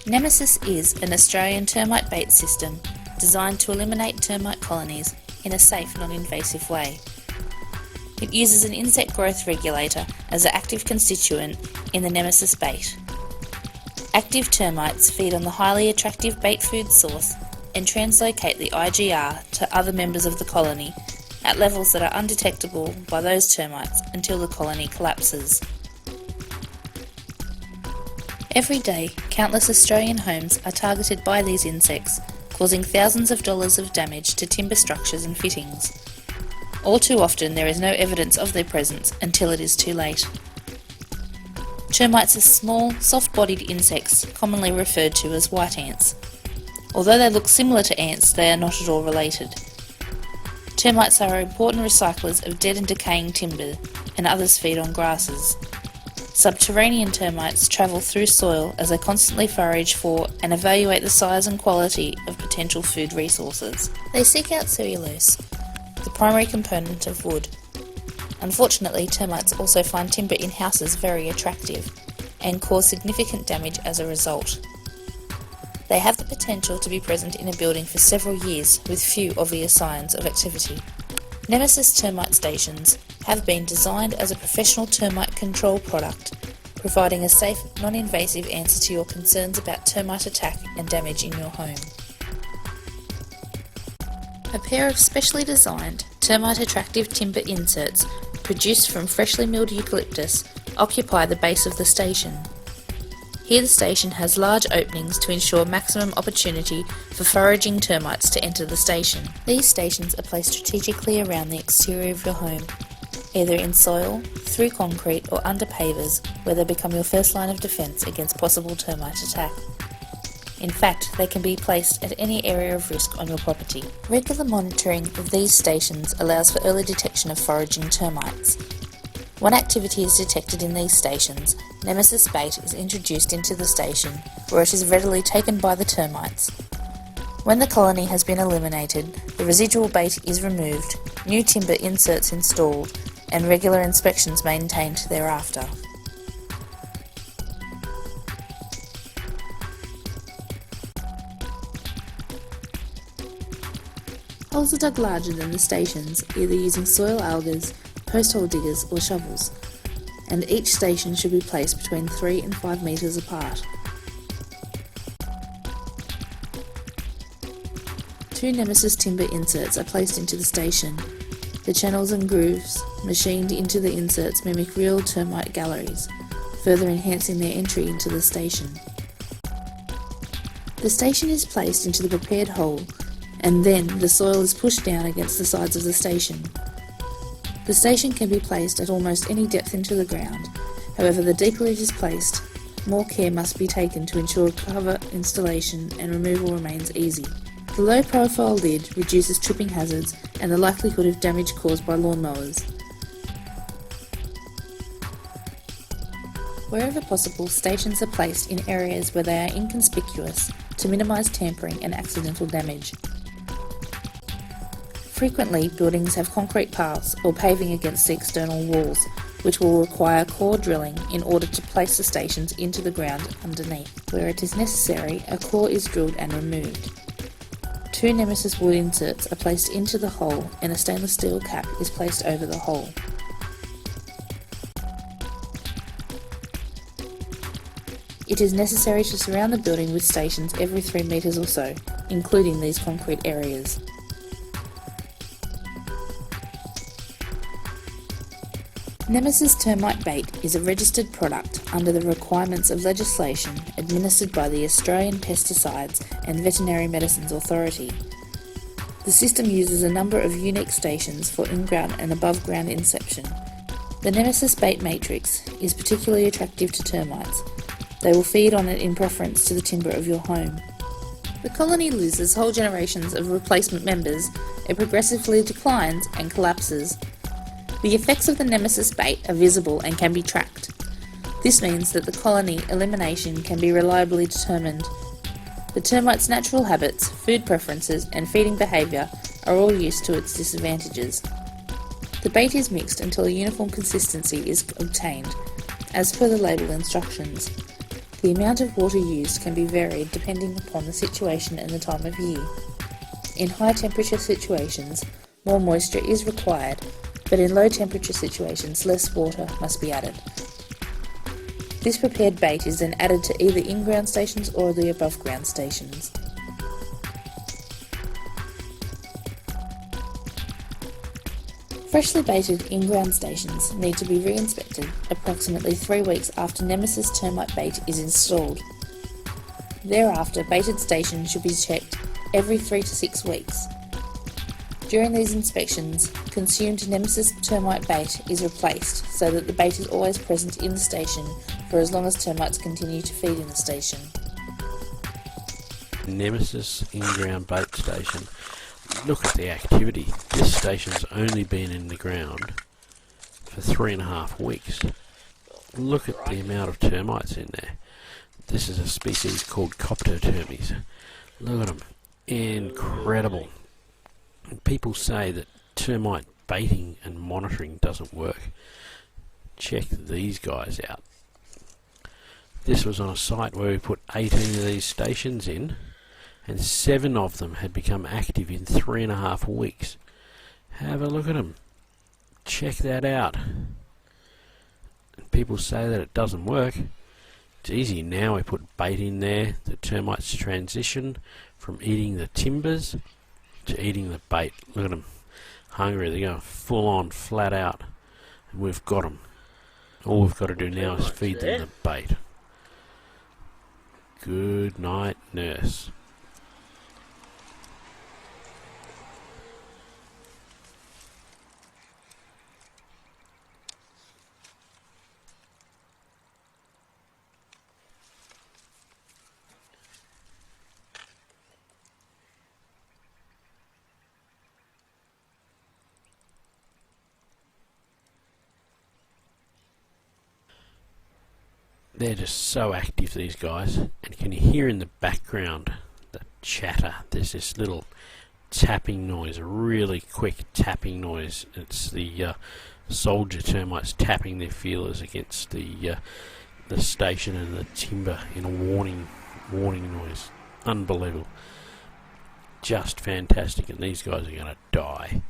NEMESIS is an Australian termite bait system designed to eliminate termite colonies in a safe, non-invasive way. It uses an insect growth regulator as an active constituent in the NEMESIS bait. Active termites feed on the highly attractive bait food source and translocate the IGR to other members of the colony at levels that are undetectable by those termites until the colony collapses. Every day, countless Australian homes are targeted by these insects, causing thousands of dollars of damage to timber structures and fittings. All too often there is no evidence of their presence until it is too late. Termites are small, soft-bodied insects commonly referred to as white ants. Although they look similar to ants, they are not at all related. Termites are important recyclers of dead and decaying timber, and others feed on grasses. Subterranean termites travel through soil as they constantly forage for and evaluate the size and quality of potential food resources. They seek out cellulose, the primary component of wood. Unfortunately, termites also find timber in houses very attractive and cause significant damage as a result. They have the potential to be present in a building for several years with few obvious signs of activity. NEMESIS termite stations have been designed as a professional termite control product, providing a safe, non-invasive answer to your concerns about termite attack and damage in your home. A pair of specially designed, termite attractive timber inserts produced from freshly milled eucalyptus occupy the base of the station. Here the station has large openings to ensure maximum opportunity for foraging termites to enter the station. These stations are placed strategically around the exterior of your home, either in soil, through concrete or under pavers, where they become your first line of defence against possible termite attack. In fact, they can be placed at any area of risk on your property. Regular monitoring of these stations allows for early detection of foraging termites. When activity is detected in these stations, NEMESIS bait is introduced into the station, where it is readily taken by the termites. When the colony has been eliminated, the residual bait is removed, new timber inserts installed, and regular inspections maintained thereafter. Holes are dug larger than the stations, either using soil augers, post-hole diggers or shovels, and each station should be placed between 3 and 5 metres apart. 2 NEMESIS timber inserts are placed into the station. The channels and grooves machined into the inserts mimic real termite galleries, further enhancing their entry into the station. The station is placed into the prepared hole, and then the soil is pushed down against the sides of the station. The station can be placed at almost any depth into the ground. However, the deeper it is placed, more care must be taken to ensure cover installation and removal remains easy. The low-profile lid reduces tripping hazards and the likelihood of damage caused by lawnmowers. Wherever possible, stations are placed in areas where they are inconspicuous to minimise tampering and accidental damage. Frequently, buildings have concrete paths or paving against the external walls, which will require core drilling in order to place the stations into the ground underneath. Where it is necessary, a core is drilled and removed. 2 NEMESIS wood inserts are placed into the hole and a stainless steel cap is placed over the hole. It is necessary to surround the building with stations every 3 metres or so, including these concrete areas. NEMESIS termite bait is a registered product under the requirements of legislation administered by the Australian Pesticides and Veterinary Medicines Authority. The system uses a number of unique stations for in-ground and above-ground inception. The NEMESIS bait matrix is particularly attractive to termites. They will feed on it in preference to the timber of your home. The colony loses whole generations of replacement members, it progressively declines and collapses. The effects of the NEMESIS bait are visible and can be tracked. This means that the colony elimination can be reliably determined. The termite's natural habits, food preferences and feeding behaviour are all used to its disadvantages. The bait is mixed until a uniform consistency is obtained, as per the label instructions. The amount of water used can be varied depending upon the situation and the time of year. In high temperature situations, more moisture is required, but in low temperature situations less water must be added. This prepared bait is then added to either in-ground stations or the above ground stations. Freshly baited in-ground stations need to be re-inspected approximately 3 weeks after NEMESIS termite bait is installed. Thereafter, baited stations should be checked every 3 to 6 weeks. During these inspections, consumed NEMESIS termite bait is replaced so that the bait is always present in the station for as long as termites continue to feed in the station. NEMESIS in-ground bait station. Look at the activity. This station's only been in the ground for 3.5 weeks. Look at the amount of termites in there. This is a species called termites. Look at them. Incredible. People say that termite baiting and monitoring doesn't work. Check these guys out. This was on a site where we put 18 of these stations in, and 7 of them had become active in 3.5 weeks. Have a look at them. Check that out. And people say that it doesn't work. It's easy now. We put bait in there. The termites transition from eating the timbers to eating the bait. Look at them. Hungry. They're going full on, flat out. And we've got them. All we've got to do now is feed them the bait. Good night, nurse. They're just so active, these guys. And can you hear in the background the chatter? There's this little tapping noise, a really quick tapping noise. It's the soldier termites tapping their feelers against the station and the timber in a warning noise. Unbelievable. Just fantastic, and these guys are going to die.